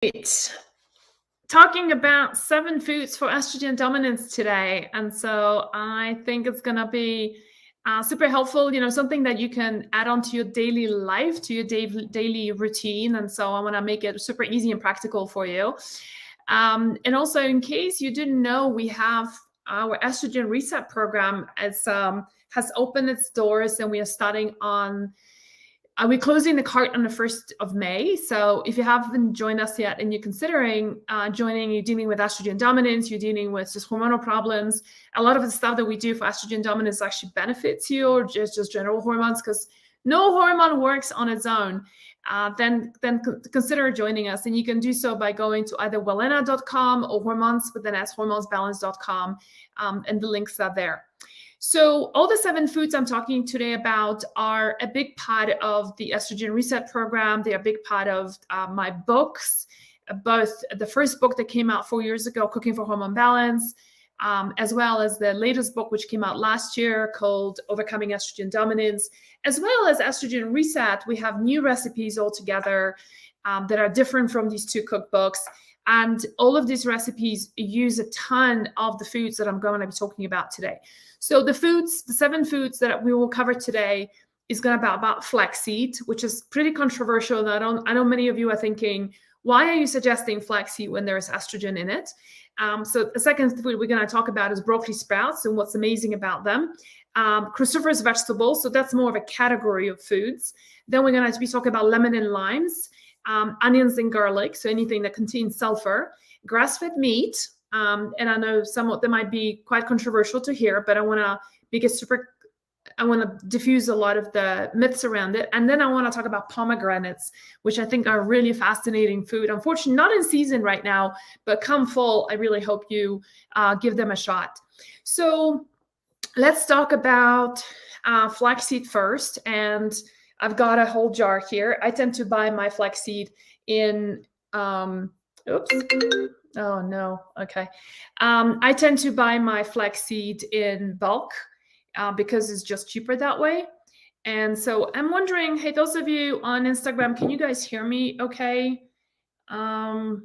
It's talking about 7 foods for estrogen dominance today. And so I think it's going to be super helpful, something that you can add on to your daily life, to your daily routine. And so I want to make it super easy and practical for you. And also, in case you didn't know, we have our estrogen reset program has opened its doors, and we are starting on we're closing the cart on the 1st of May. So if you haven't joined us yet and you're considering joining, you're dealing with estrogen dominance, you're dealing with just hormonal problems, a lot of the stuff that we do for estrogen dominance actually benefits you, or just general hormones, because no hormone works on its own. Then consider joining us. And you can do so by going to either wellena.com or hormonesbalance.com, and the links are there. So all the 7 foods I'm talking today about are a big part of the Estrogen Reset program. They are a big part of my books, both the first book that came out 4 years ago, Cooking for Hormone Balance, as well as the latest book, which came out last year, called Overcoming Estrogen Dominance, as well as Estrogen Reset. We have new recipes altogether that are different from these 2 cookbooks. And all of these recipes use a ton of the foods that I'm going to be talking about today. So the 7 foods that we will cover today is going to be about flaxseed, which is pretty controversial. And I know many of you are thinking, why are you suggesting flaxseed when there is estrogen in it? So the second food we're going to talk about is broccoli sprouts and what's amazing about them. Cruciferous vegetables, so that's more of a category of foods. Then we're going to be talking about lemon and limes, onions and garlic, so anything that contains sulfur, grass-fed meat, and I know some of them might be quite controversial to hear, but I want to make it I want to diffuse a lot of the myths around it. And then I want to talk about pomegranates, which I think are really fascinating food. Unfortunately, not in season right now, but come fall, I really hope you give them a shot. So let's talk about flaxseed first. And I've got a whole jar here. I tend to buy my flaxseed in, oh no, okay. I tend to buy my flaxseed in bulk because it's just cheaper that way. And so I'm wondering, hey, those of you on Instagram, can you guys hear me okay? Can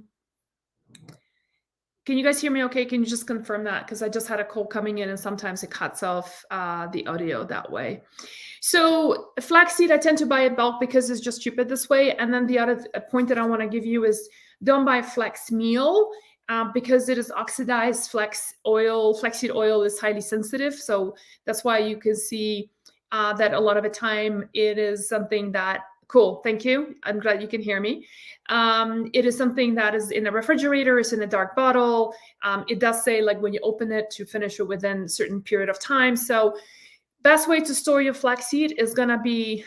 you guys hear me okay? Can you just confirm that? Because I just had a call coming in and sometimes it cuts off the audio that way. So flaxseed, I tend to buy it bulk because it's just cheaper this way. And then the other point that I want to give you is don't buy flax meal because it is oxidized flax oil. Flaxseed oil is highly sensitive. So that's why you can see that a lot of the time it is something that, cool, thank you. I'm glad you can hear me. It is something that is in a refrigerator, it's in a dark bottle. It does say like when you open it to finish it within a certain period of time. So best way to store your flaxseed is going to be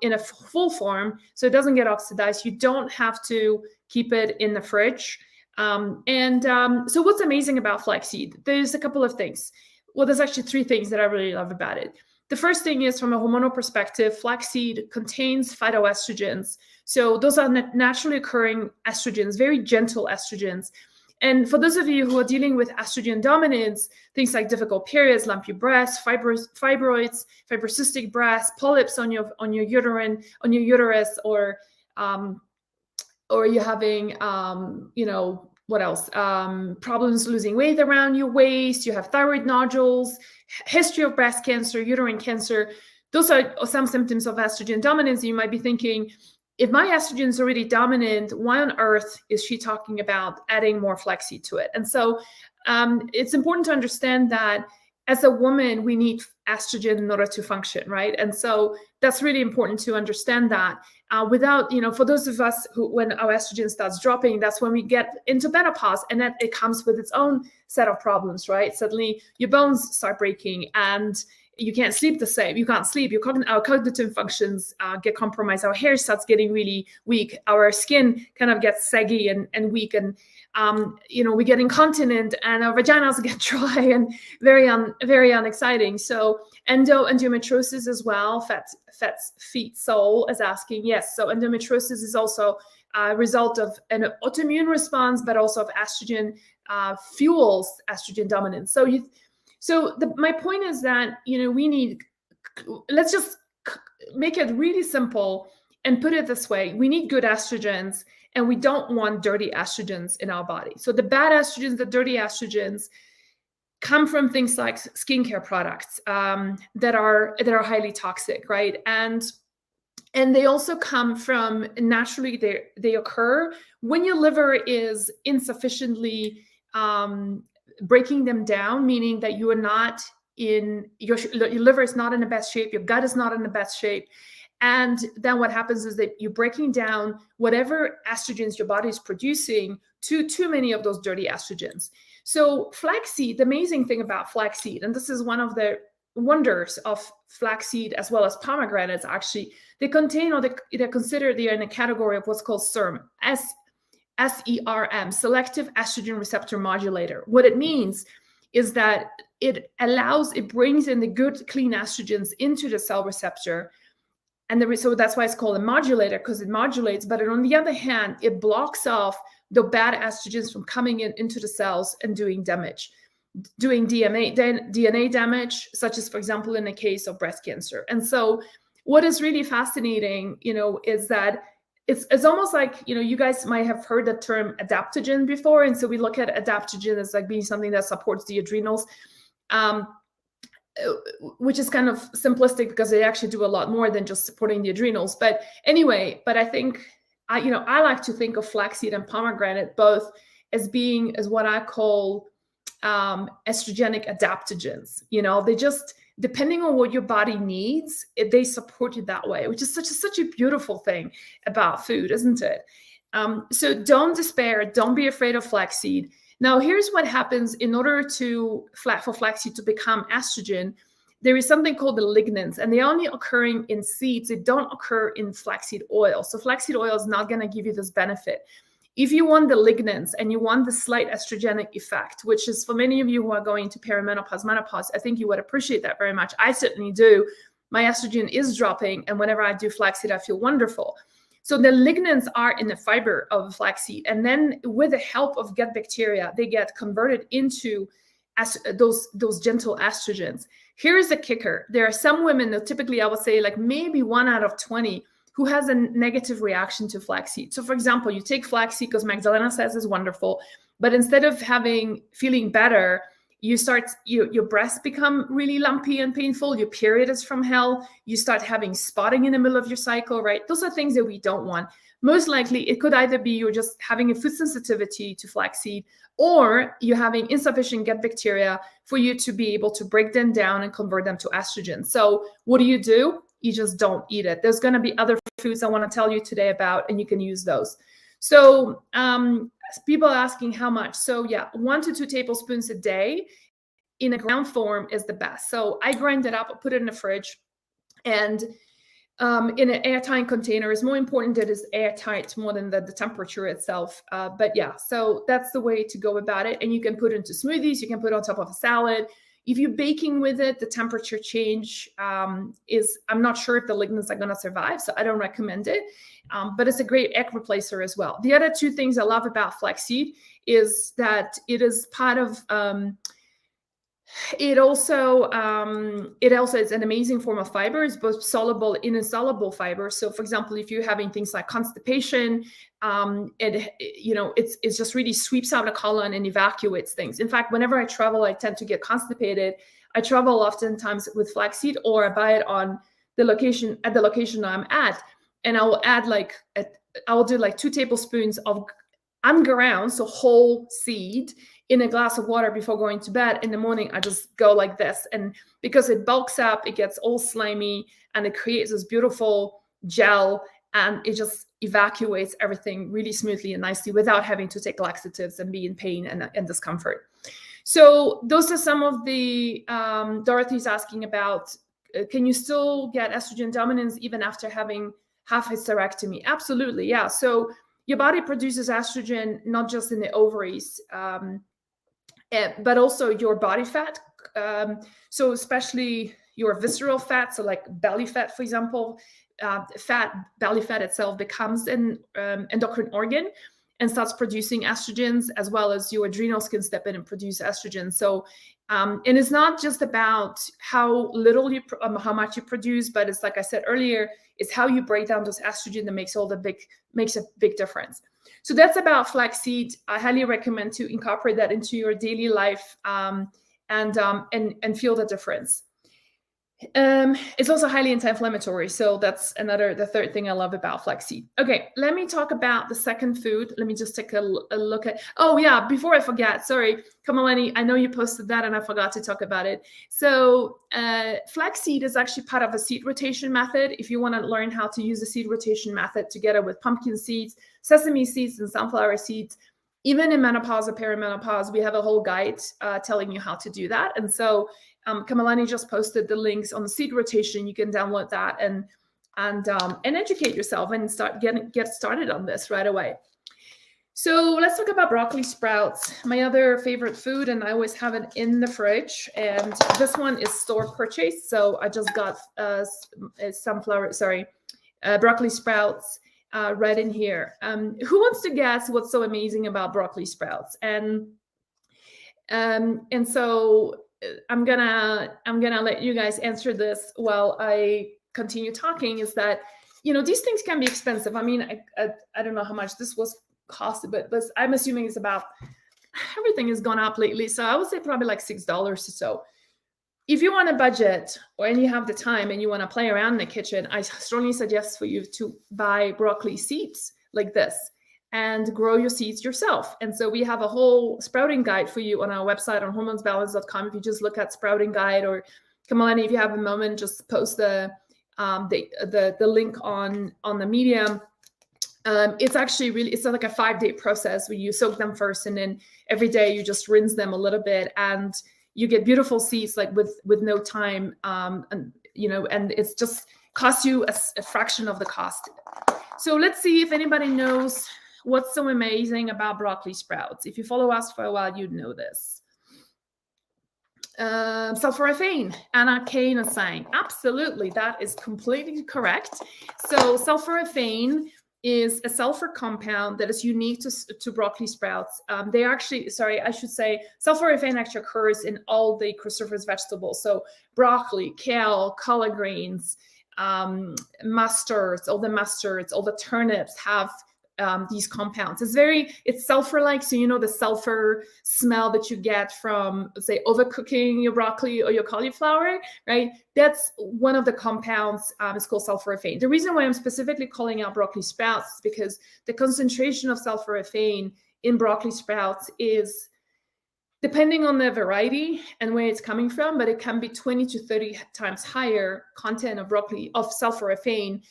in a full form so it doesn't get oxidized. You don't have to keep it in the fridge. So what's amazing about flaxseed? There's a couple of things. Well, there's actually 3 things that I really love about it. The first thing is, from a hormonal perspective, flaxseed contains phytoestrogens. So those are naturally occurring estrogens, very gentle estrogens. And for those of you who are dealing with estrogen dominance, things like difficult periods, lumpy breasts, fibroids, fibrocystic breasts, polyps on your uterus, or you're having what else? Problems losing weight around your waist, you have thyroid nodules, history of breast cancer, uterine cancer. Those are some symptoms of estrogen dominance. You might be thinking, if my estrogen is already dominant, why on earth is she talking about adding more flaxseed to it? And so it's important to understand that as a woman, we need estrogen in order to function, right? And so that's really important to understand that. Without, for those of us who, when our estrogen starts dropping, that's when we get into menopause, and that it comes with its own set of problems, right? Suddenly your bones start breaking and you can't sleep the same. You can't sleep. Our cognitive functions get compromised. Our hair starts getting really weak. Our skin kind of gets saggy and weak, and we get incontinent, and our vaginas get dry and very unexciting. So endometriosis as well. Feet Soul is asking, yes. So endometriosis is also a result of an autoimmune response, but also of estrogen fuels estrogen dominance. My point is that, we need, let's just make it really simple. and put it this way, we need good estrogens and we don't want dirty estrogens in our body. So the bad estrogens, the dirty estrogens, come from things like skincare products that are highly toxic, right? And they also come from, naturally they occur when your liver is insufficiently breaking them down, meaning that you are not in your liver is not in the best shape, your gut is not in the best shape. And then what happens is that you're breaking down whatever estrogens your body is producing to too many of those dirty estrogens. So flaxseed, the amazing thing about flaxseed, and this is one of the wonders of flaxseed as well as pomegranates, actually, they contain, or they're considered, they're in a category of what's called SERM, SERM, selective estrogen receptor modulator. What it means is that it brings in the good, clean estrogens into the cell receptor. And so that's why it's called a modulator, because it modulates. But on the other hand, it blocks off the bad estrogens from coming into the cells and doing damage, doing DNA damage, such as, for example, in the case of breast cancer. And so what is really fascinating, is that it's almost like, you guys might have heard the term adaptogen before. And so we look at adaptogen as like being something that supports the adrenals. Which is kind of simplistic because they actually do a lot more than just supporting the adrenals. But anyway, I think, I like to think of flaxseed and pomegranate both as being as what I call estrogenic adaptogens. They just, depending on what your body needs, they support you that way, which is such a beautiful thing about food, isn't it? So don't despair. Don't be afraid of flaxseed. Now, here's what happens in order for flaxseed to become estrogen. There is something called the lignans, and they're only occurring in seeds. They don't occur in flaxseed oil. So flaxseed oil is not going to give you this benefit. If you want the lignans and you want the slight estrogenic effect, which is for many of you who are going to perimenopause, menopause, I think you would appreciate that very much. I certainly do. My estrogen is dropping, and whenever I do flaxseed, I feel wonderful. So the lignans are in the fiber of flaxseed, and then with the help of gut bacteria, they get converted into those gentle estrogens. Here's the kicker. There are some women that typically, I would say, like maybe 1 out of 20, who has a negative reaction to flaxseed. So for example, you take flaxseed because Magdalena says is wonderful, but instead of feeling better, your breasts become really lumpy and painful. Your period is from hell. You start having spotting in the middle of your cycle, right? Those are things that we don't want. Most likely, it could either be you're just having a food sensitivity to flaxseed, or you're having insufficient gut bacteria for you to be able to break them down and convert them to estrogen. So what do? You just don't eat it. There's going to be other foods I want to tell you today about, and you can use those. So people are asking how much. So yeah, 1 to 2 tablespoons a day in a ground form is the best. So I grind it up, put it in the fridge, and in an airtight container. Is more important that it's airtight more than the temperature itself. But yeah, so that's the way to go about it. And you can put it into smoothies. You can put it on top of a salad. If you're baking with it, the temperature change I'm not sure if the lignans are going to survive, so I don't recommend it. But it's a great egg replacer as well. The other 2 things I love about flaxseed is that it is part of it also is an amazing form of fiber. It's both soluble and insoluble fiber. So for example, if you're having things like constipation, it's just really sweeps out the colon and evacuates things. In fact, whenever I travel, I tend to get constipated. I travel oftentimes with flaxseed, or I buy it at the location I'm at, and I will add I will do 2 tablespoons of unground, so whole seed, in a glass of water before going to bed. In the morning, I just go like this. And because it bulks up, it gets all slimy, and it creates this beautiful gel, and it just evacuates everything really smoothly and nicely without having to take laxatives and be in pain and discomfort. So those are some of the, Dorothy's asking about, can you still get estrogen dominance even after having half hysterectomy? Absolutely, yeah. So your body produces estrogen not just in the ovaries, but also your body fat. So especially your visceral fat, so like belly fat, for example, belly fat itself becomes an endocrine organ. and starts producing estrogens, as well as your adrenals can step in and produce estrogen. So, and it's not just about how little you, how much you produce, but it's like I said earlier, it's how you break down those estrogen that makes a big difference. So that's about flaxseed. I highly recommend to incorporate that into your daily life and feel the difference. It's also highly anti-inflammatory. So that's the third thing I love about flaxseed. Okay, let me talk about the second food. Let me just take a look at, oh yeah, before I forget, sorry, Kamalani, I know you posted that and I forgot to talk about it. So flaxseed is actually part of a seed rotation method. If you want to learn how to use the seed rotation method together with pumpkin seeds, sesame seeds, and sunflower seeds, even in menopause or perimenopause, we have a whole guide telling you how to do that. And so Kamalani just posted the links on the seed rotation. You can download that and educate yourself and get started on this right away. So let's talk about broccoli sprouts, my other favorite food, and I always have it in the fridge. And this one is store purchase. So I just got broccoli sprouts right in here. Who wants to guess what's so amazing about broccoli sprouts? And so I'm gonna let you guys answer this while I continue talking. Is that, these things can be expensive. I mean, I don't know how much this was cost, but I'm assuming it's about, everything has gone up lately. So I would say probably like $6 or so. If you want a budget and you have the time and you want to play around in the kitchen, I strongly suggest for you to buy broccoli seeds like this and grow your seeds yourself. And so we have a whole sprouting guide for you on our website on hormonesbalance.com. If you just look at sprouting guide, or Kamalani, if you have a moment, just post the link on the Medium. It's actually it's like a 5-day process where you soak them first, and then every day you just rinse them a little bit, and you get beautiful seeds like with no time, and it's just costs you a fraction of the cost. So let's see if anybody knows what's so amazing about broccoli sprouts. If you follow us for a while, you'd know this. Sulforaphane, Anna Kane is saying, absolutely, that is completely correct. So sulforaphane is a sulfur compound that is unique to broccoli sprouts. They actually, I should say, sulforaphane actually occurs in all the cruciferous vegetables. So broccoli, kale, collard greens, mustards, all the turnips have these compounds. It's sulfur-like, so the sulfur smell that you get from, say, overcooking your broccoli or your cauliflower, right? That's one of the compounds. It's called sulforaphane. The reason why I'm specifically calling out broccoli sprouts is because the concentration of sulforaphane in broccoli sprouts is, depending on the variety and where it's coming from, but it can be 20 to 30 times higher content of sulforaphane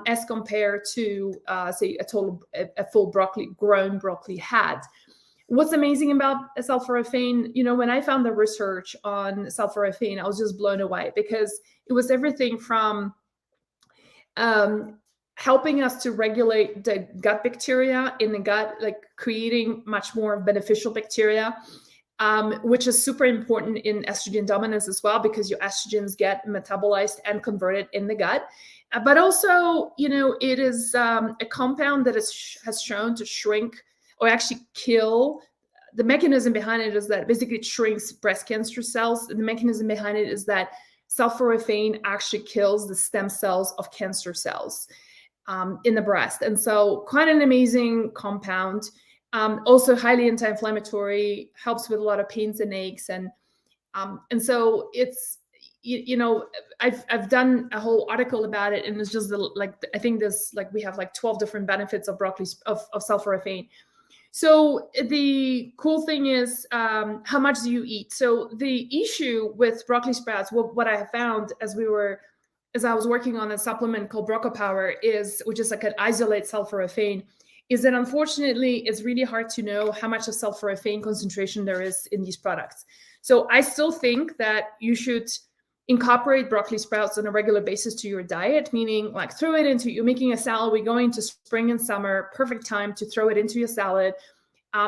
as compared to, say, a full grown broccoli had. What's amazing about sulforaphane, when I found the research on sulforaphane, I was just blown away, because it was everything from helping us to regulate the gut bacteria in the gut, like creating much more beneficial bacteria, which is super important in estrogen dominance as well, because your estrogens get metabolized and converted in the gut. But also, it is a compound that has shown to shrink or actually kill. The mechanism behind it is that basically it shrinks breast cancer cells. The mechanism behind it is that sulforaphane actually kills the stem cells of cancer cells in the breast. And so quite an amazing compound. Also highly anti-inflammatory, helps with a lot of pains and aches, and so it's, I've done a whole article about it, and it's just I think there's we have 12 different benefits of broccoli of sulforaphane. So the cool thing is, how much do you eat? So the issue with broccoli sprouts, what I have found as I was working on a supplement called Broco Power, which is like an isolate sulforaphane, is that unfortunately it's really hard to know how much of sulforaphane concentration there is in these products. So I still think that you should incorporate broccoli sprouts on a regular basis to your diet, meaning throw it into, you're making a salad, we're going to spring and summer, perfect time to throw it into your salad.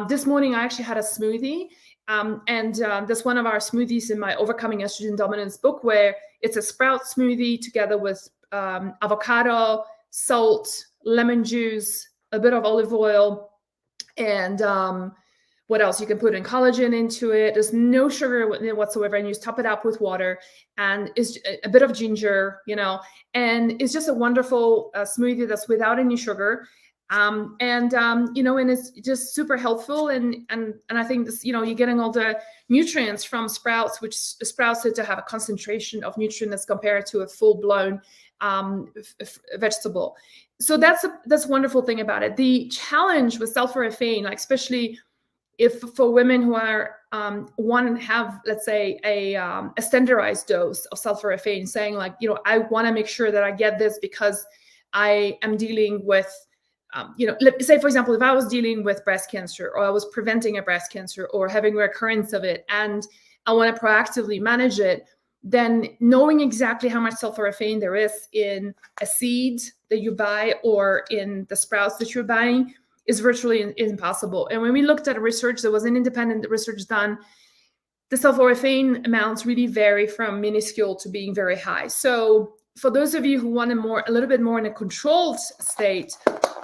This morning I actually had a smoothie, and that's one of our smoothies in my Overcoming Estrogen Dominance book, where it's a sprout smoothie together with avocado, salt, lemon juice, a bit of olive oil, And what else? You can put in collagen into it. There's no sugar whatsoever, and you just top it up with water, and it's a bit of ginger, and it's just a wonderful smoothie that's without any sugar. And it's just super helpful. And I think this, you're getting all the nutrients from sprouts, which sprouts tend to have a concentration of nutrients compared to a full-blown vegetable. So that's a wonderful thing about it. The challenge with sulforaphane, like especially if for women who are want to have, let's say, a standardized dose of sulforaphane, saying like, I want to make sure that I get this because I am dealing with, say, for example, if I was dealing with breast cancer, or I was preventing a breast cancer or having recurrence of it, and I want to proactively manage it, then knowing exactly how much sulforaphane there is in a seed that you buy or in the sprouts that you're buying is virtually impossible. And when we looked at research, there was an independent research done, the sulforaphane amounts really vary from minuscule to being very high. So for those of you who want a little bit more in a controlled state,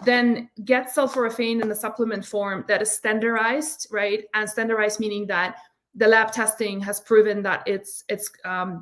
then get sulforaphane in the supplement form that is standardized, right? And standardized meaning that the lab testing has proven that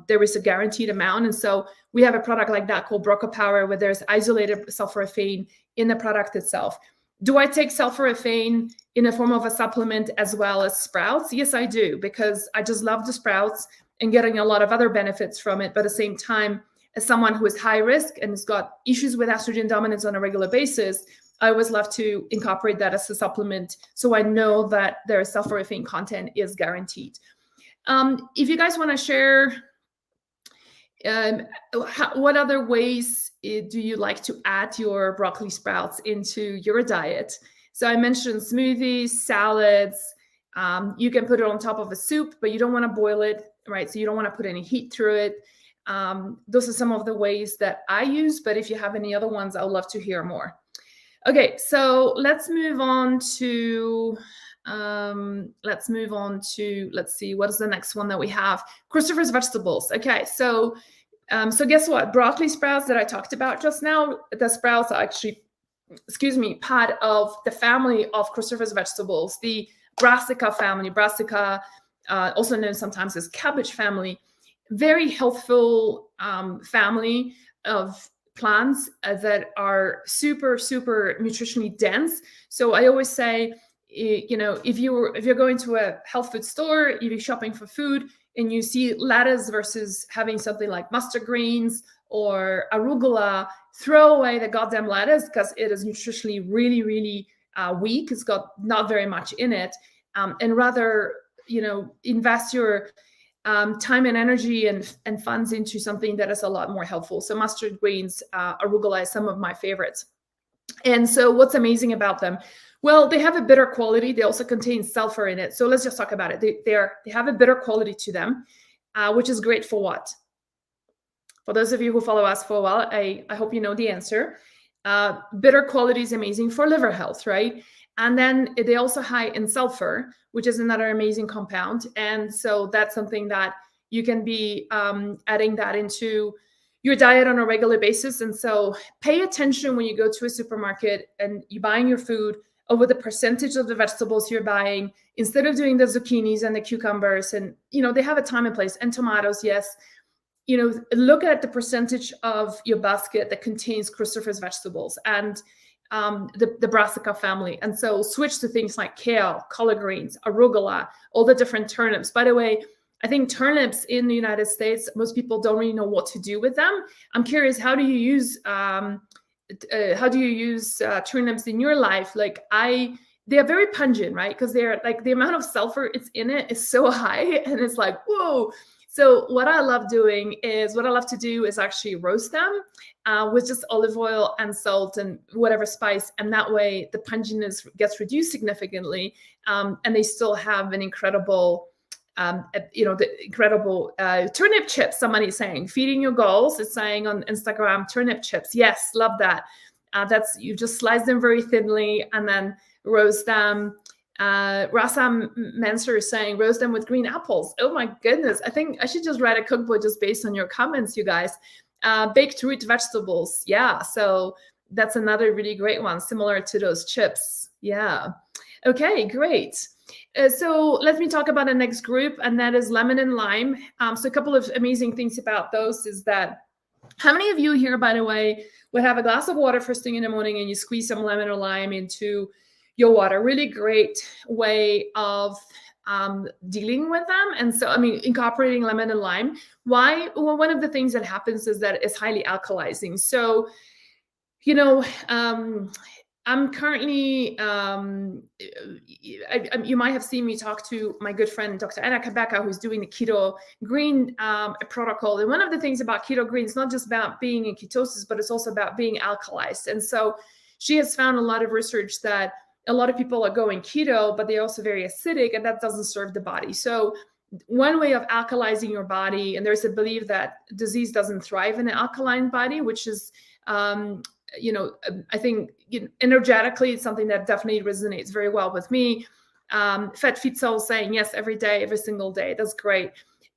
there is a guaranteed amount. And so we have a product like that called Broca Power, where there's isolated sulforaphane in the product itself. Do I take sulforaphane in the form of a supplement as well as sprouts? Yes, I do, because I just love the sprouts and getting a lot of other benefits from it. But at the same time, as someone who is high risk and has got issues with estrogen dominance on a regular basis, I always love to incorporate that as a supplement, so I know that their sulforaphane content is guaranteed. If you guys want to share, what other ways do you like to add your broccoli sprouts into your diet? So I mentioned smoothies, salads. You can put it on top of a soup, but you don't want to boil it, right? So you don't want to put any heat through it. Those are some of the ways that I use, but if you have any other ones, I would love to hear more. Okay, so let's move on to, let's see, what is the next one that we have? Cruciferous vegetables. Okay, so guess what? Broccoli sprouts that I talked about just now, the sprouts are actually, part of the family of cruciferous vegetables, the brassica family, also known sometimes as cabbage family. Very healthful family of plants that are super, super nutritionally dense. So I always say, if you're going to a health food store, if you're shopping for food and you see lettuce versus having something like mustard greens or arugula, throw away the goddamn lettuce because it is nutritionally really, really weak. It's got not very much in it, and rather, invest your time and energy and funds into something that is a lot more helpful. So mustard greens, arugula is some of my favorites. And so what's amazing about them? Well, they have a bitter quality. They also contain sulfur in it. So let's just talk about it. They have a bitter quality to them, which is great for what? For those of you who follow us for a while, I hope you know the answer. Bitter quality is amazing for liver health, right? And then they also high in sulfur, which is another amazing compound. And so that's something that you can be adding that into your diet on a regular basis. And so pay attention when you go to a supermarket and you're buying your food over the percentage of the vegetables you're buying, instead of doing the zucchinis and the cucumbers. And, they have a time and place, and tomatoes, yes. Look at the percentage of your basket that contains cruciferous vegetables and the brassica family. And so switch to things like kale, collard greens, arugula, all the different turnips. By the way, I think turnips in the United States, most people don't really know what to do with them. I'm curious, how do you use turnips in your life? They are very pungent, right? Because they're like, the amount of sulfur it's in it is so high, and it's like, whoa. So what I love to do is actually roast them with just olive oil and salt and whatever spice. And that way the punginess gets reduced significantly. And they still have an incredible, the incredible turnip chips, somebody's saying. Feeding your goals, it's saying on Instagram, turnip chips. Yes, love that. You just slice them very thinly and then roast them. Rasa Mansour is saying roast them with green apples. Oh my goodness. I think I should just write a cookbook just based on your comments, you guys. Baked root vegetables. Yeah. So that's another really great one, similar to those chips. Yeah. Okay, great. So let me talk about the next group, and that is lemon and lime. So a couple of amazing things about those is that, how many of you here, by the way, would have a glass of water first thing in the morning and you squeeze some lemon or lime into your water? Really great way of dealing with them. And so, I mean, incorporating lemon and lime. Why? Well, one of the things that happens is that it's highly alkalizing. So, you know, I'm currently, you might have seen me talk to my good friend, Dr. Anna Kabeka, who's doing the keto green protocol. And one of the things about keto green is not just about being in ketosis, but it's also about being alkalized. And so she has found a lot of research that a lot of people are going keto, but they're also very acidic, and that doesn't serve the body. So one way of alkalizing your body, and there's a belief that disease doesn't thrive in an alkaline body, which is, I think energetically, it's something that definitely resonates very well with me. Fat Feet Soul saying yes every day, every single day. That's great.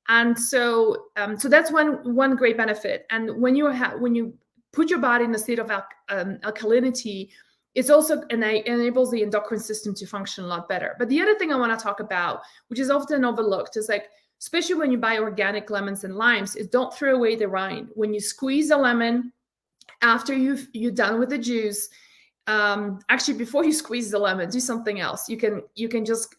And so that's one great benefit. And when you put your body in a state of alkalinity, it's also enables the endocrine system to function a lot better. But the other thing I want to talk about, which is often overlooked, is like, especially when you buy organic lemons and limes, is don't throw away the rind. When you squeeze a lemon, after you're done with the juice, actually before you squeeze the lemon, do something else. You can just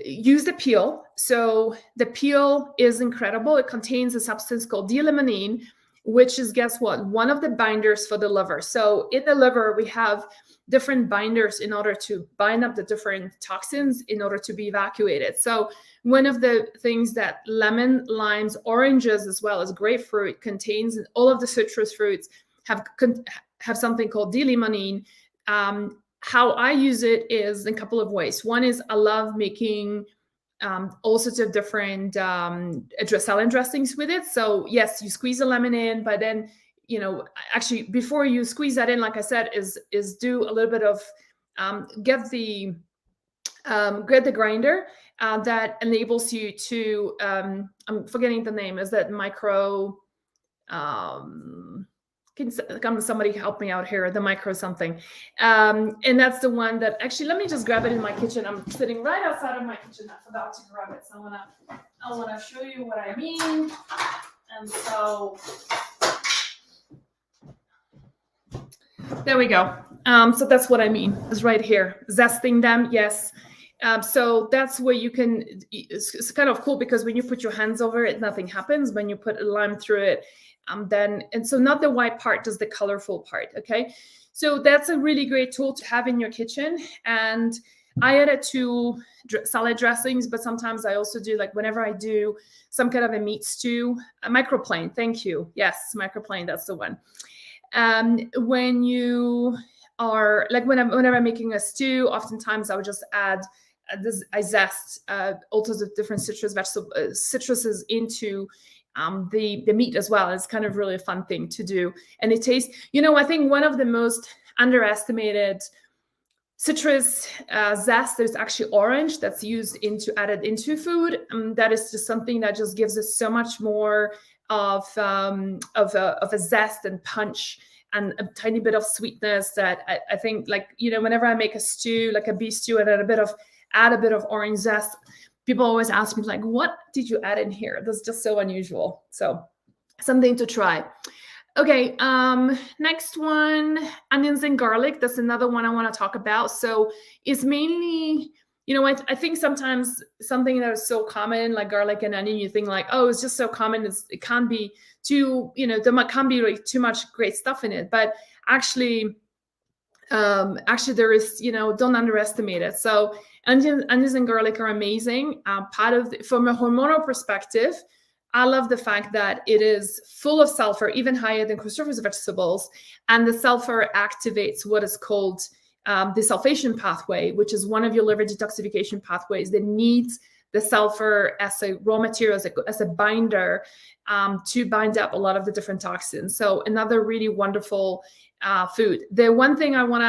use the peel. So the peel is incredible. It contains a substance called D-limonene, which is, guess what, one of the binders for the liver. So in the liver, we have different binders in order to bind up the different toxins in order to be evacuated. So one of the things that lemon, limes, oranges, as well as grapefruit contains, and all of the citrus fruits have something called D-limonene. How I use it is in a couple of ways. One is I love making all sorts of different salad dressings with it. So yes, you squeeze a lemon in, but then, actually before you squeeze that in, like I said, is do a little bit of get the grinder that enables you to I'm forgetting the name. Is that micro? Can somebody help me out here? The micro something, and that's the one that actually. Let me just grab it in my kitchen. I'm sitting right outside of my kitchen. I forgot to grab it, so I wanna show you what I mean. And so there we go. So that's what I mean. Is right here, zesting them. Yes. So that's where you can. It's kind of cool because when you put your hands over it, nothing happens. When you put a lime through it. So not the white part, just the colorful part. Okay. So that's a really great tool to have in your kitchen. And I add it to salad dressings, but sometimes I also do, like whenever I do some kind of a meat stew, a microplane. Thank you. Yes. Microplane. That's the one. When you are like, whenever I'm making a stew, oftentimes I would just add I zest all sorts of different citruses into the meat as well. It's kind of really a fun thing to do. And it tastes, I think one of the most underestimated citrus zest is actually orange that's added into food. That is just something that just gives us so much more of a zest and punch and a tiny bit of sweetness that I think, like, whenever I make a stew, like a beef stew, and add a bit of orange zest, people always ask me, like, what did you add in here? That's just so unusual. So something to try. Okay, next one, onions and garlic. That's another one I want to talk about. So it's mainly, I think sometimes something that is so common, like garlic and onion, you think like, oh, it's just so common. It can't be too, there can't be like too much great stuff in it. But actually there is, don't underestimate it. So onions and garlic are amazing. From a hormonal perspective, I love the fact that it is full of sulfur, even higher than cruciferous vegetables. And the sulfur activates what is called the sulfation pathway, which is one of your liver detoxification pathways that needs the sulfur as a raw material, as a binder to bind up a lot of the different toxins. So another really wonderful food. The one thing I want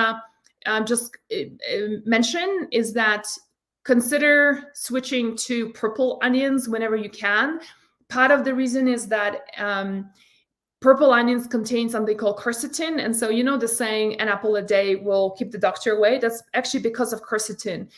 to just mention is that consider switching to purple onions whenever you can. Part of the reason is that Purple onions contain something called quercetin. And so, you know, the saying, an apple a day will keep the doctor away. That's actually because of quercetin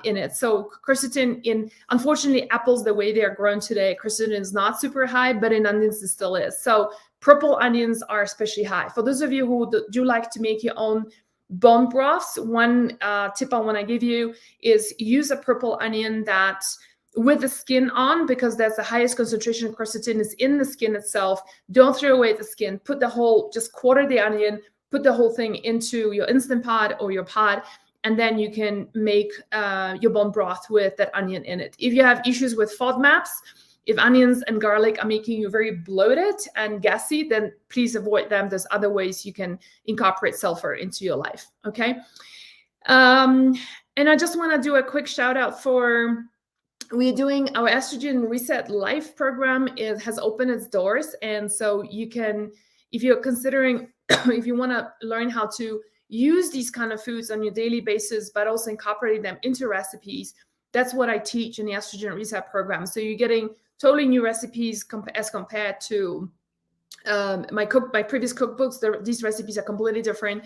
in it. So quercetin unfortunately, apples, the way they are grown today, quercetin is not super high, but in onions it still is. So purple onions are especially high. For those of you who do like to make your own bone broths, one tip I want to give you is use a purple onion that with the skin on, because that's the highest concentration of quercetin is in the skin itself. Don't throw away the skin. Put the whole, just quarter the onion, put the whole thing into your Instant Pot or your pot, and then you can make your bone broth with that onion in it. If you have issues with FODMAPs, if onions and garlic are making you very bloated and gassy, then please avoid them. There's other ways you can incorporate sulfur into your life, okay? And I just want to do a quick shout out for, we're doing our Estrogen Reset Life program. It has opened its doors. And so you can, if you're considering, if you want to learn how to use these kind of foods on your daily basis, but also incorporate them into recipes, that's what I teach in the Estrogen Reset program. So you're getting totally new recipes as compared to my previous cookbooks. These recipes are completely different.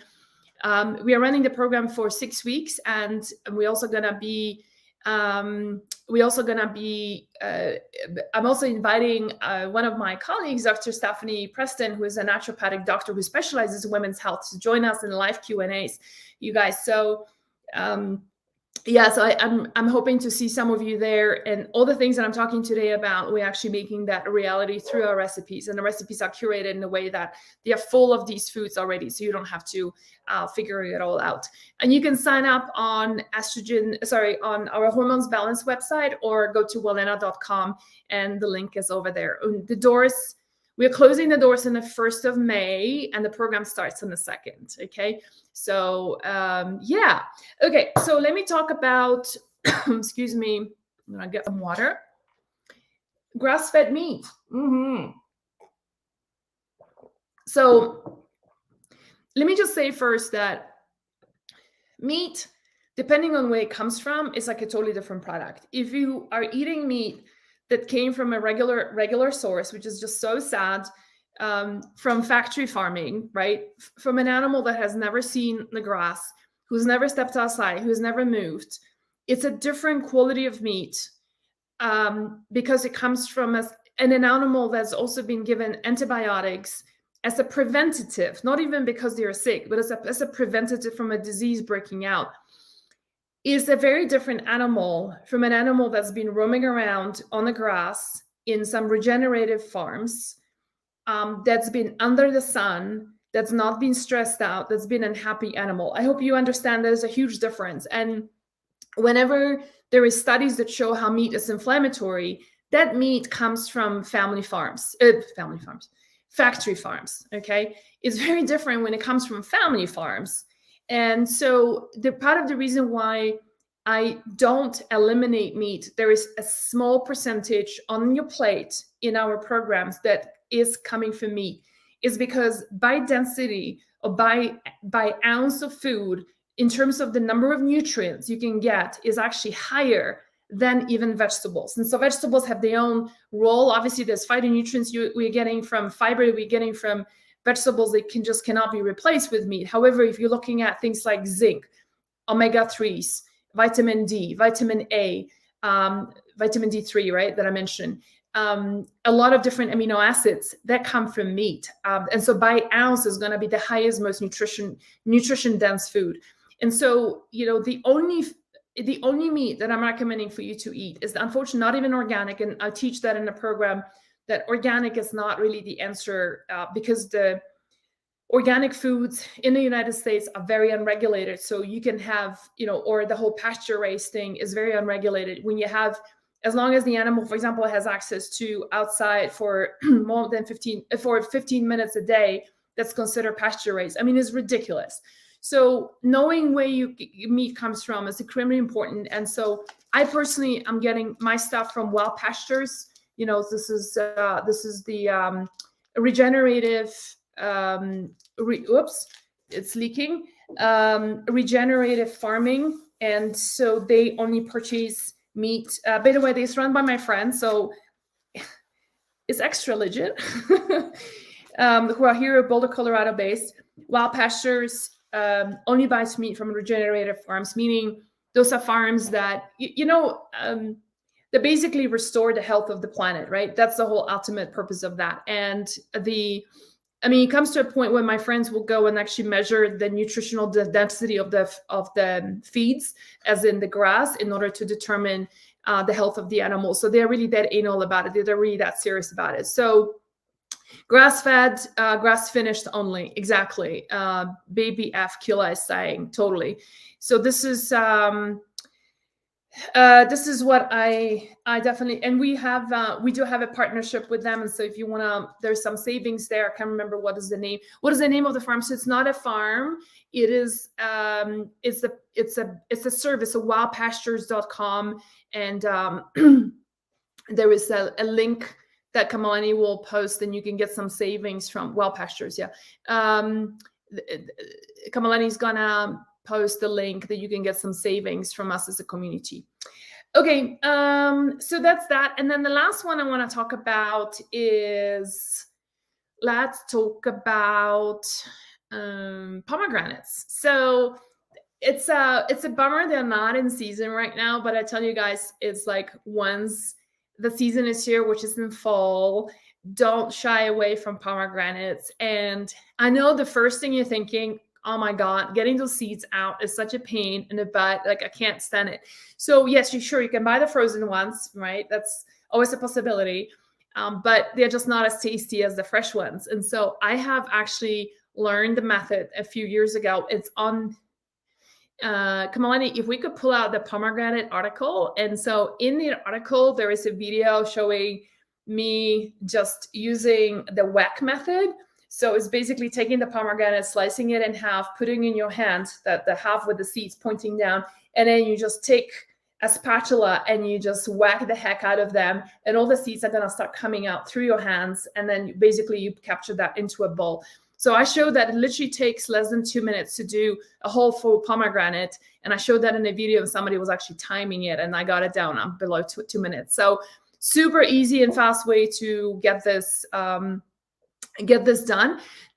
We are running the program for 6 weeks, and we're also gonna be I'm also inviting one of my colleagues, Dr. Stephanie Preston, who is a naturopathic doctor who specializes in women's health, to join us in live Q&As, you guys. So yeah, so I'm hoping to see some of you there, and all the things that I'm talking today about, we're actually making that a reality through our recipes, and the recipes are curated in a way that they are full of these foods already, so you don't have to figure it all out. And you can sign up on on our Hormones Balance website, or go to wellena.com, and the link is over there. The doors, we're closing the doors on the 1st of May, and the program starts on the 2nd, okay? So yeah, okay, so let me talk about, excuse me, I'm gonna get some water. Grass-fed meat. So let me just say first that meat, depending on where it comes from, is like a totally different product. If you are eating meat that came from a regular source, which is just so sad, from factory farming, right? From an animal that has never seen the grass, who's never stepped outside, who's never moved. It's a different quality of meat because it comes from an animal that's also been given antibiotics as a preventative, not even because they're sick, but as a preventative from a disease breaking out. Is a very different animal from an animal that's been roaming around on the grass in some regenerative farms, that's been under the sun, that's not been stressed out, that's been an happy animal. I hope you understand there's a huge difference. And whenever there is studies that show how meat is inflammatory, that meat comes from factory farms, okay? It's very different when it comes from family farms. And so the part of the reason why I don't eliminate meat, there is a small percentage on your plate in our programs that is coming from meat, is because by density or by ounce of food, in terms of the number of nutrients you can get, is actually higher than even vegetables. And so vegetables have their own role. Obviously, there's phytonutrients we're getting from fiber, we're getting from vegetables that cannot be replaced with meat. However, if you're looking at things like zinc, omega-3s, vitamin D, vitamin A, vitamin D3, right, that I mentioned, a lot of different amino acids that come from meat. And so by ounce is going to be the highest, most nutrition dense food. And so, you know, the only meat that I'm recommending for you to eat is, unfortunately, not even organic. And I teach that in the program, that organic is not really the answer, because the organic foods in the United States are very unregulated. So you can have, you know, or the whole pasture raised thing is very unregulated. When you have, as long as the animal, for example, has access to outside for more than 15 minutes a day, that's considered pasture raised. I mean, it's ridiculous. So knowing where your meat comes from is extremely important. And so I personally am getting my stuff from wild pastures. You know, this is the regenerative. It's leaking. Regenerative farming, and so they only purchase meat. By the way, it's run by my friend, so it's extra legit. who are here, Boulder, Colorado based. Wild Pastures only buys meat from regenerative farms, meaning those are farms that, they basically restore the health of the planet, right? That's the whole ultimate purpose of that. And it comes to a point when my friends will go and actually measure the nutritional density of the feeds, as in the grass, in order to determine the health of the animal. So they're really that anal about it. They're really that serious about it. So grass-fed, grass-finished only. Exactly. Baby F Kila is saying, totally. So this is what I definitely, and we do have a partnership with them. And so if you want to, there's some savings there. I can't remember what is the name of the farm. So it's not a farm. It is, it's a service, so wildpastures.com. And there is a link that Kamalani will post, and you can get some savings from Wild Pastures. Yeah. Kamalani's gonna post the link that you can get some savings from us as a community. Okay, so that's that. And then the last one I want to talk about is, let's talk about pomegranates. So it's a bummer they're not in season right now, but I tell you guys, it's like, once the season is here, which is in fall, don't shy away from pomegranates. And I know the first thing you're thinking, oh my God, getting those seeds out is such a pain in the butt. Like, I can't stand it. So yes, you can buy the frozen ones, right? That's always a possibility. But they're just not as tasty as the fresh ones. And so I have actually learned the method a few years ago. It's on, Kamalani, if we could pull out the pomegranate article. And so in the article, there is a video showing me just using the whack method. So it's basically taking the pomegranate, slicing it in half, putting in your hand, the half with the seeds pointing down, and then you just take a spatula and you just whack the heck out of them, and all the seeds are going to start coming out through your hands, and then basically you capture that into a bowl. So I showed that it literally takes less than 2 minutes to do a whole full pomegranate. And I showed that in a video, and somebody was actually timing it, and I got it down below 2 minutes. So super easy and fast way to get this done.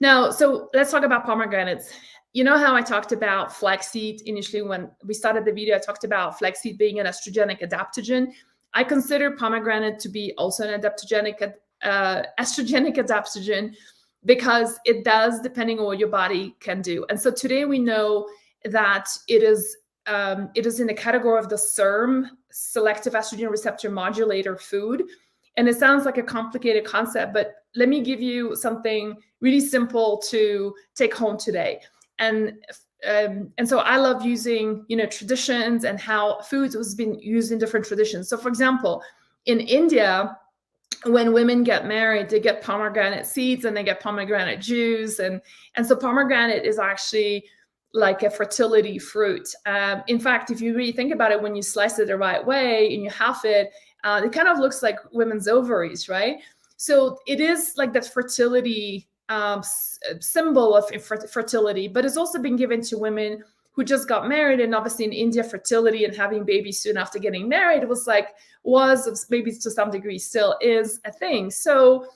Now, so let's talk about pomegranates. You know how I talked about flaxseed initially when we started the video? I talked about flaxseed being an estrogenic adaptogen. I consider pomegranate to be also an estrogenic adaptogen, because it does, depending on what your body can do. And so today we know that it is in the category of the SERM, selective estrogen receptor modulator food. And it sounds like a complicated concept, but let me give you something really simple to take home today. And so I love using, traditions and how foods has been used in different traditions. So for example, in India, when women get married, they get pomegranate seeds and they get pomegranate juice. And so pomegranate is actually like a fertility fruit. In fact, if you really think about it, when you slice it the right way and you half it, it kind of looks like women's ovaries, right? So it is like that fertility symbol of fertility, but it's also been given to women who just got married. And obviously in India, fertility and having babies soon after getting married was maybe to some degree still is a thing. So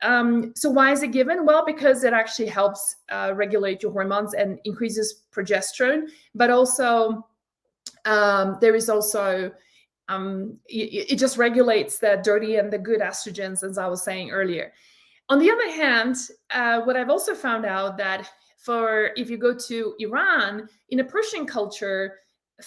why is it given? Well, because it actually helps regulate your hormones and increases progesterone, but also there is also it just regulates the dirty and the good estrogens, as I was saying earlier. On the other hand, what I've also found out that if you go to Iran, in a Persian culture,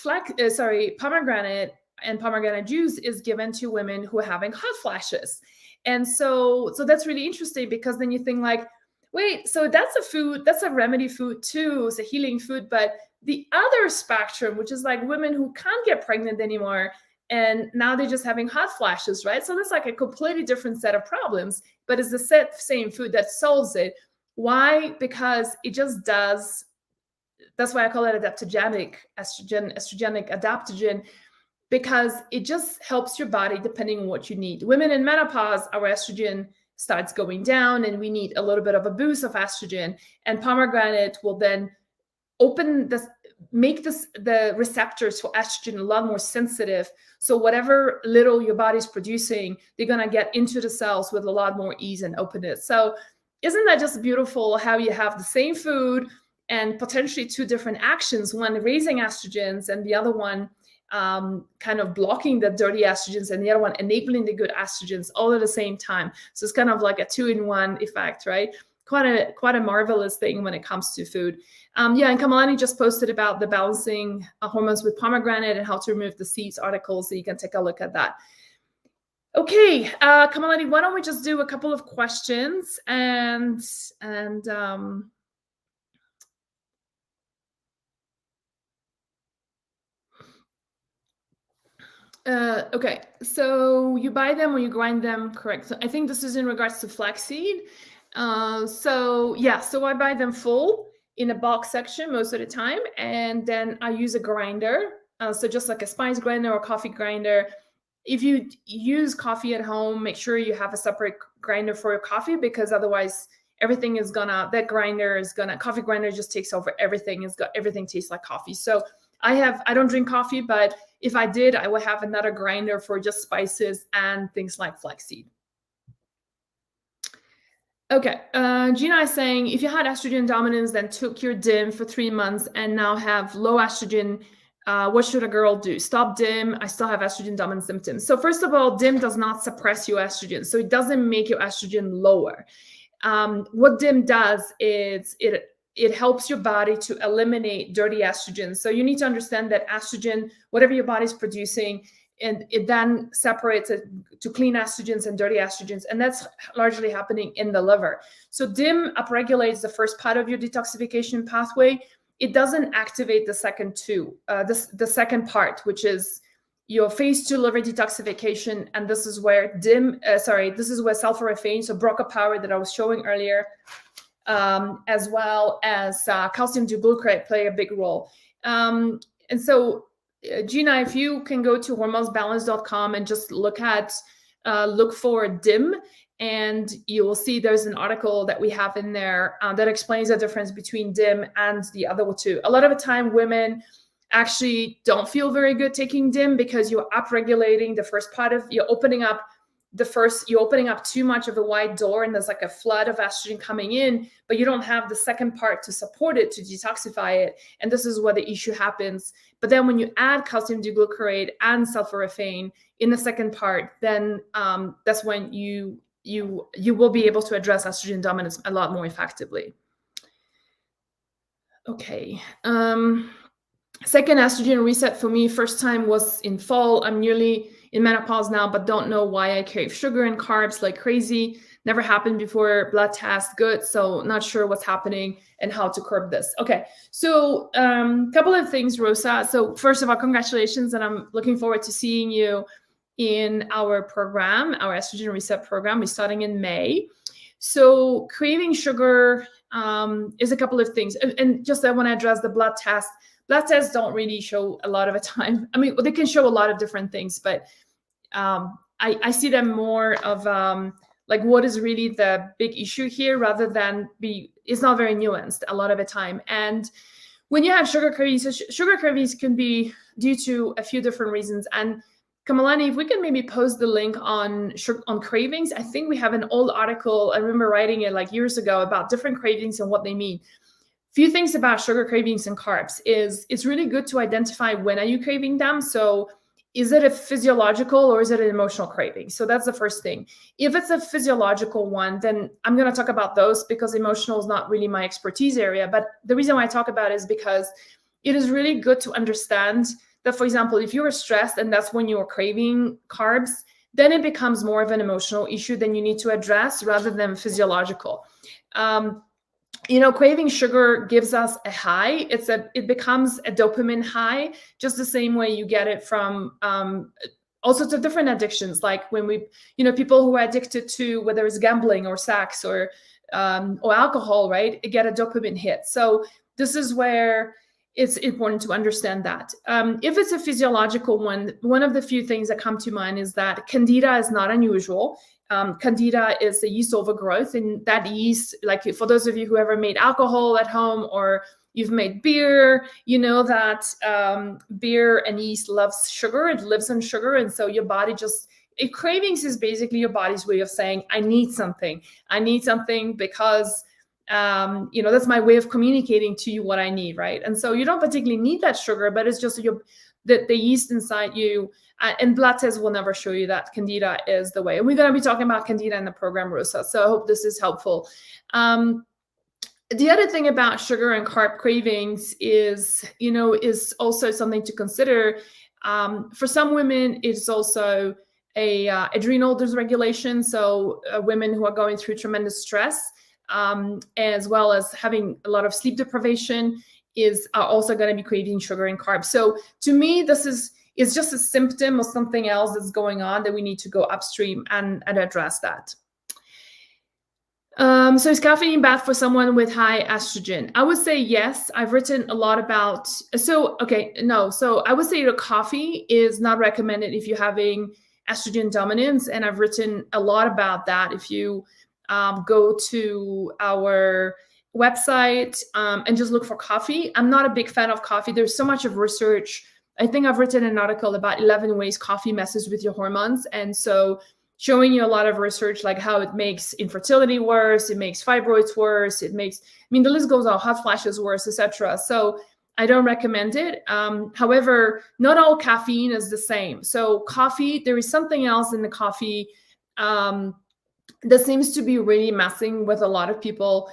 pomegranate and pomegranate juice is given to women who are having hot flashes. And so that's really interesting, because then you think like, wait, so that's a food, that's a remedy food too, it's a healing food. But the other spectrum, which is like women who can't get pregnant anymore, and now they're just having hot flashes, right? So that's like a completely different set of problems, but it's the same food that solves it. Why? Because it just does. That's why I call it estrogenic adaptogen, because it just helps your body depending on what you need. Women in menopause, our estrogen starts going down and we need a little bit of a boost of estrogen, and pomegranate will then make the receptors for estrogen a lot more sensitive. So whatever little your body's producing, they're going to get into the cells with a lot more ease and openness. So isn't that just beautiful how you have the same food and potentially two different actions, one raising estrogens and the other one kind of blocking the dirty estrogens and the other one enabling the good estrogens all at the same time. So it's kind of like a 2-in-1 effect, right? Quite a marvelous thing when it comes to food. Yeah, and Kamalani just posted about the balancing hormones with pomegranate and how to remove the seeds article, so you can take a look at that. Okay, Kamalani, why don't we just do a couple of questions and okay, so you buy them or you grind them, correct? So I think this is in regards to flaxseed. So yeah, so I buy them full in a box section most of the time, and then I use a grinder. So just like a spice grinder or coffee grinder. If you use coffee at home, make sure you have a separate grinder for your coffee, because otherwise everything is gonna, coffee grinder just takes over everything. Everything tastes like coffee. So I don't drink coffee, but if I did, I would have another grinder for just spices and things like flaxseed. Okay, Gina is saying, if you had estrogen dominance, then took your DIM for 3 months and now have low estrogen, what should a girl do? Stop DIM, I still have estrogen dominant symptoms. So first of all, DIM does not suppress your estrogen, so it doesn't make your estrogen lower. What DIM does is it helps your body to eliminate dirty estrogen. So you need to understand that estrogen, whatever your body's producing, and it then separates it to clean estrogens and dirty estrogens, and that's largely happening in the liver. So DIM upregulates the first part of your detoxification pathway. It doesn't activate the second two, the second part, which is your phase 2 liver detoxification, and this is where this is where sulforaphane, so BRCA power that I was showing earlier, as well as calcium duglucarate play a big role. And so Gina, if you can go to hormonesbalance.com and just look for DIM, and you will see there's an article that we have in there that explains the difference between DIM and the other two. A lot of the time, women actually don't feel very good taking DIM because you're upregulating the first part of, you're opening up too much of a wide door, and there's like a flood of estrogen coming in, but you don't have the second part to support it, to detoxify it. And this is where the issue happens. But then when you add calcium duglucarate and sulforaphane in the second part, then that's when you will be able to address estrogen dominance a lot more effectively. Okay. Second estrogen reset for me, first time was in fall. I'm nearly in menopause now, but don't know why I crave sugar and carbs like crazy. Never happened before, blood test good, so not sure what's happening and how to curb this. Okay, so couple of things, Rosa. So first of all, congratulations, and I'm looking forward to seeing you in our program, our estrogen reset program. We're starting in May. So craving sugar is a couple of things, and just I want to address the blood test. Blood tests don't really show a lot of the time. I mean, they can show a lot of different things, but I see them more of like what is really the big issue here, rather than it's not very nuanced a lot of the time. And when you have sugar cravings, sugar cravings can be due to a few different reasons. And Kamalani, if we can maybe post the link on cravings. I think we have an old article, I remember writing it like years ago, about different cravings and what they mean. Few things about sugar cravings and carbs is it's really good to identify when are you craving them. So is it a physiological or is it an emotional craving? So that's the first thing. If it's a physiological one, then I'm going to talk about those, because emotional is not really my expertise area. But the reason why I talk about it is because it is really good to understand that, for example, if you were stressed and that's when you're craving carbs, then it becomes more of an emotional issue than you need to address rather than physiological. Craving sugar gives us a high. It becomes a dopamine high, just the same way you get it from all sorts of different addictions. Like when people who are addicted to, whether it's gambling or sex or alcohol, right? Get a dopamine hit. So this is where it's important to understand that. If it's a physiological one of the few things that come to mind is that candida is not unusual. Candida is a yeast overgrowth, and that yeast, like for those of you who ever made alcohol at home or you've made beer, you know that beer and yeast loves sugar. It lives on sugar, and so your body just cravings is basically your body's way of saying, I need something. I need something because that's my way of communicating to you what I need, right? And so you don't particularly need that sugar, but it's just the yeast inside you, and blood tests will never show you that Candida is the way. And we're going to be talking about Candida in the program, Rosa. So I hope this is helpful. The other thing about sugar and carb cravings is also something to consider. For some women, it's also adrenal dysregulation. So women who are going through tremendous stress, as well as having a lot of sleep deprivation, are also going to be craving sugar and carbs. So to me, this is just a symptom of something else that's going on that we need to go upstream and address that. So is caffeine bad for someone with high estrogen? I would say yes. I've written a lot about, So I would say coffee is not recommended if you're having estrogen dominance. And I've written a lot about that. If you go to our website and just look for coffee. I'm not a big fan of coffee. There's so much of research. I think I've written an article about 11 ways coffee messes with your hormones. And so showing you a lot of research, like how it makes infertility worse, it makes fibroids worse, the list goes on, hot flashes worse, etc. So I don't recommend it. However, not all caffeine is the same. So coffee, there is something else in the coffee that seems to be really messing with a lot of people.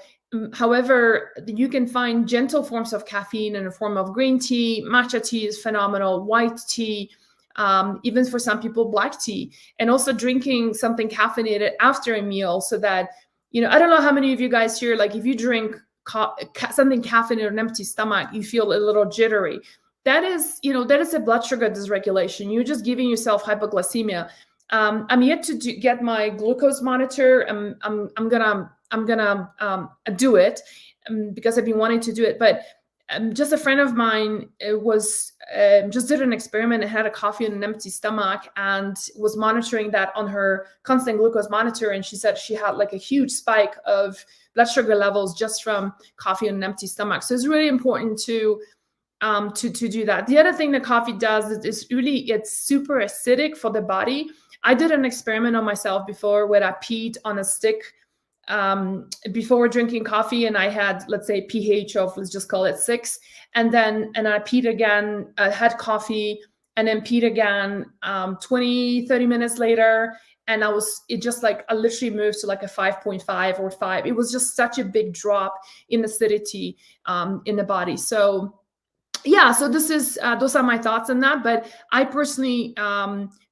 However, you can find gentle forms of caffeine in the form of green tea. Matcha tea is phenomenal. White tea, even for some people, black tea, and also drinking something caffeinated after a meal, so that, I don't know how many of you guys here, like if you drink something caffeinated on an empty stomach, you feel a little jittery. That is a blood sugar dysregulation. You're just giving yourself hypoglycemia. I'm yet to get my glucose monitor. I'm gonna do it because I've been wanting to do it. But just a friend of mine just did an experiment and had a coffee on an empty stomach and was monitoring that on her constant glucose monitor. And she said she had like a huge spike of blood sugar levels just from coffee on an empty stomach. So it's really important to do that. The other thing that coffee does is it's super acidic for the body. I did an experiment on myself before where I peed on a stick before drinking coffee, and I had, let's say, pH of, let's just call it 6, and I peed again, had coffee, and then peed again 20-30 minutes later, and I literally moved to like a 5.5 or 5. It was just such a big drop in acidity in the body. So yeah, so this is those are my thoughts on that. But I personally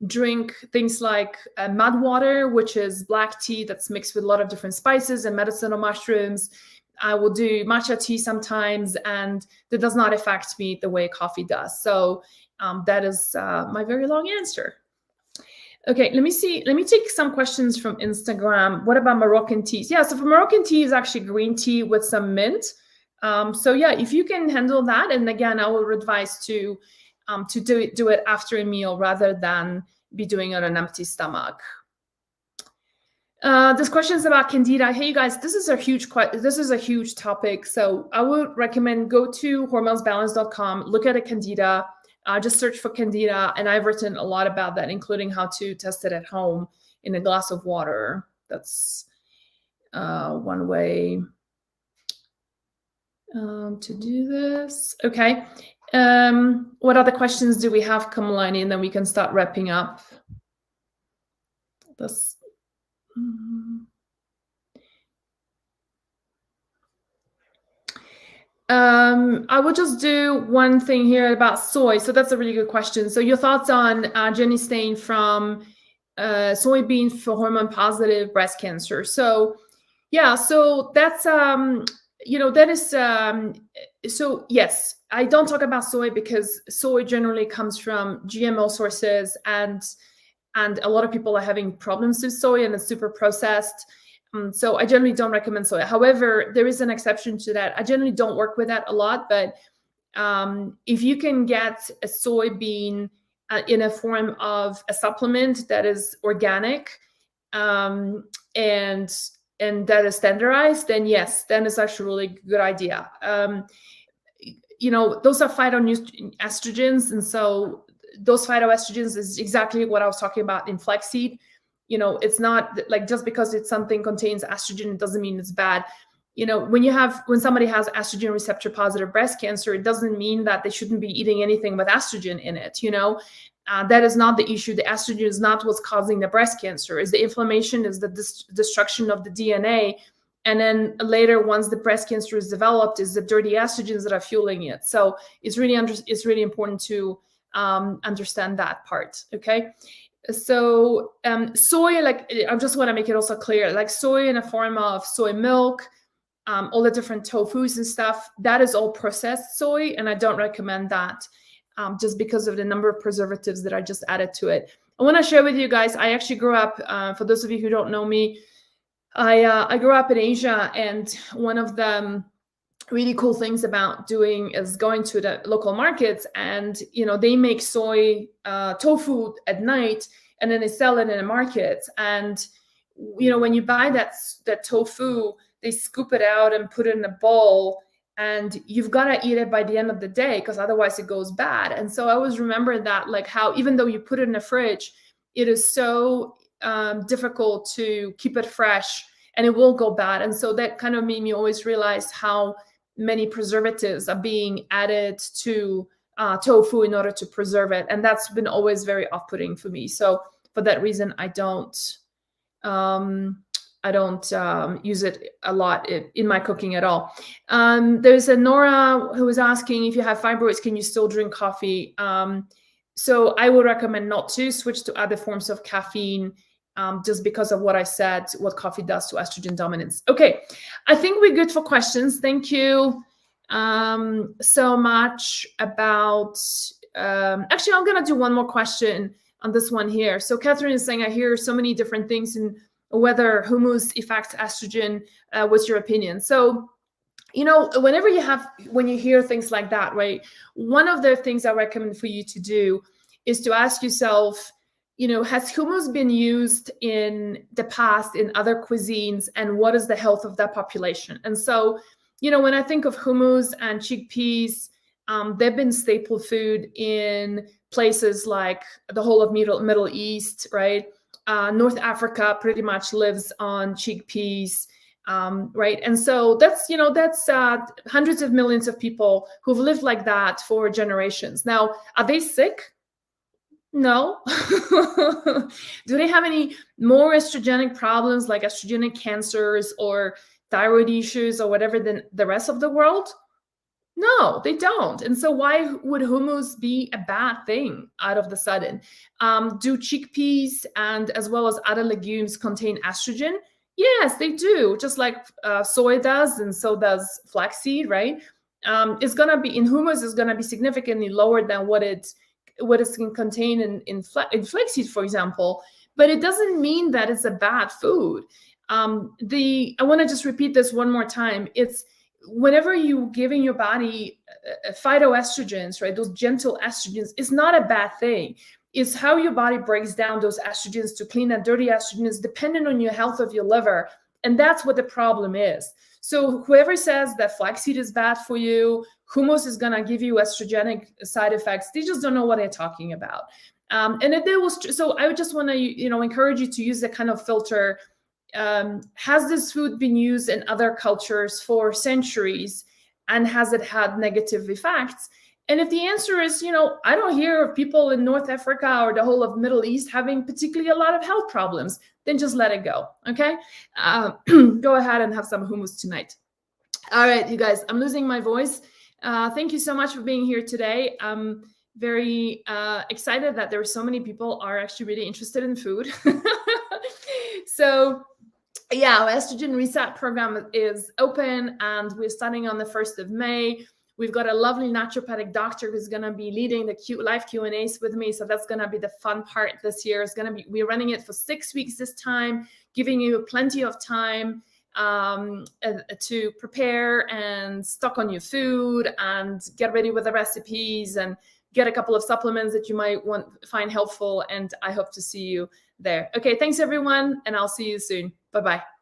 drink things like mud water, which is black tea that's mixed with a lot of different spices and medicinal mushrooms. I will do matcha tea sometimes, and that does not affect me the way coffee does. So that is my very long answer. Okay, let me see. Let me take some questions from Instagram. What about Moroccan teas? Yeah, so for Moroccan tea is actually green tea with some mint. So yeah, if you can handle that, and again, I will advise to do it after a meal rather than be doing it on an empty stomach. There's questions about Candida. Hey, you guys, this is a huge topic. So I would recommend go to hormonesbalance.com, look at a Candida, just search for Candida, and I've written a lot about that, including how to test it at home in a glass of water. That's one way to do this. Okay. What other questions do we have, Kamalani? And then we can start wrapping up. This. I will just do one thing here about soy. So that's a really good question. So your thoughts on Jenny Stain from soybean for hormone positive breast cancer. So yeah, so that's that is so yes, I don't talk about soy because soy generally comes from GMO sources, and a lot of people are having problems with soy, and it's super processed. So I generally don't recommend soy. However, there is an exception to that. I generally don't work with that a lot, but if you can get a soybean in a form of a supplement that is organic and that is standardized, then yes, then it's actually a really good idea. Those are phytoestrogens, and so those phytoestrogens is exactly what I was talking about in flaxseed. You know, it's not like just because it's something contains estrogen, it doesn't mean it's bad. You know, when somebody has estrogen receptor positive breast cancer, it doesn't mean that they shouldn't be eating anything with estrogen in it. You know, that is not the issue. The estrogen is not what's causing the breast cancer. Is the inflammation, is the destruction of the DNA. And then later, once the breast cancer is developed, is the dirty estrogens that are fueling it. So it's really important to understand that part. Okay. So soy, like, I just want to make it also clear, like soy in a form of soy milk, all the different tofus and stuff, that is all processed soy, and I don't recommend that just because of the number of preservatives that I just added to it. I want to share with you guys, I actually grew up, for those of you who don't know me, I grew up in Asia, and one of the really cool things about doing is going to the local markets, and you know, they make soy tofu at night, and then they sell it in the markets. And you know, when you buy that tofu, they scoop it out and put it in a bowl, and you've got to eat it by the end of the day, because otherwise it goes bad. And so I always remember that, like, how even though you put it in the fridge, it is so difficult to keep it fresh, and it will go bad. And so that kind of made me always realize how many preservatives are being added to tofu in order to preserve it. And that's been always very off-putting for me. So for that reason, I don't use it a lot in my cooking at all. There's a Nora who was asking, if you have fibroids, can you still drink coffee? So I would recommend not to switch to other forms of caffeine, just because of what I said, what coffee does to estrogen dominance. Okay, I think we're good for questions. Thank you so much about, actually, I'm gonna do one more question on this one here. So Catherine is saying, I hear so many different things in whether hummus affects estrogen. What's your opinion? So, you know, when you hear things like that, right? One of the things I recommend for you to do is to ask yourself, you know, has hummus been used in the past in other cuisines, and what is the health of that population? And so, you know, when I think of hummus and chickpeas, they've been staple food in places like the whole of Middle East, right? North Africa pretty much lives on chickpeas, right? And so that's hundreds of millions of people who've lived like that for generations. Now, are they sick? No. Do they have any more estrogenic problems, like estrogenic cancers or thyroid issues or whatever, than the rest of the world? No, they don't. And so why would hummus be a bad thing out of the sudden? Do chickpeas and as well as other legumes contain estrogen? Yes, they do. Just like soy does, and so does flaxseed, right? It's going to be in hummus is going to be significantly lower than what it can contain in flaxseed, for example. But it doesn't mean that it's a bad food. I want to just repeat this one more time. It's whenever you're giving your body phytoestrogens, right, those gentle estrogens, it's not a bad thing. It's how your body breaks down those estrogens to clean that dirty estrogens, depending on your health of your liver. And that's what the problem is. So whoever says that flaxseed is bad for you, hummus is going to give you estrogenic side effects, they just don't know what they're talking about. And if there was, so I would just want to, encourage you to use that kind of filter. Has this food been used in other cultures for centuries, and has it had negative effects? And if the answer is, I don't hear of people in North Africa or the whole of Middle East having particularly a lot of health problems, then just let it go, okay? Go ahead and have some hummus tonight. All right, you guys, I'm losing my voice. Thank you so much for being here today. I'm very excited that there are so many people are actually really interested in food. So yeah, our Estrogen Reset program is open, and we're starting on the 1st of May. We've got a lovely naturopathic doctor who's going to be leading the live Q&As with me. So that's going to be the fun part this year. We're running it for 6 weeks this time, giving you plenty of time to prepare and stock on your food and get ready with the recipes and get a couple of supplements that you might find helpful. And I hope to see you there. Okay, thanks everyone, and I'll see you soon. Bye-bye.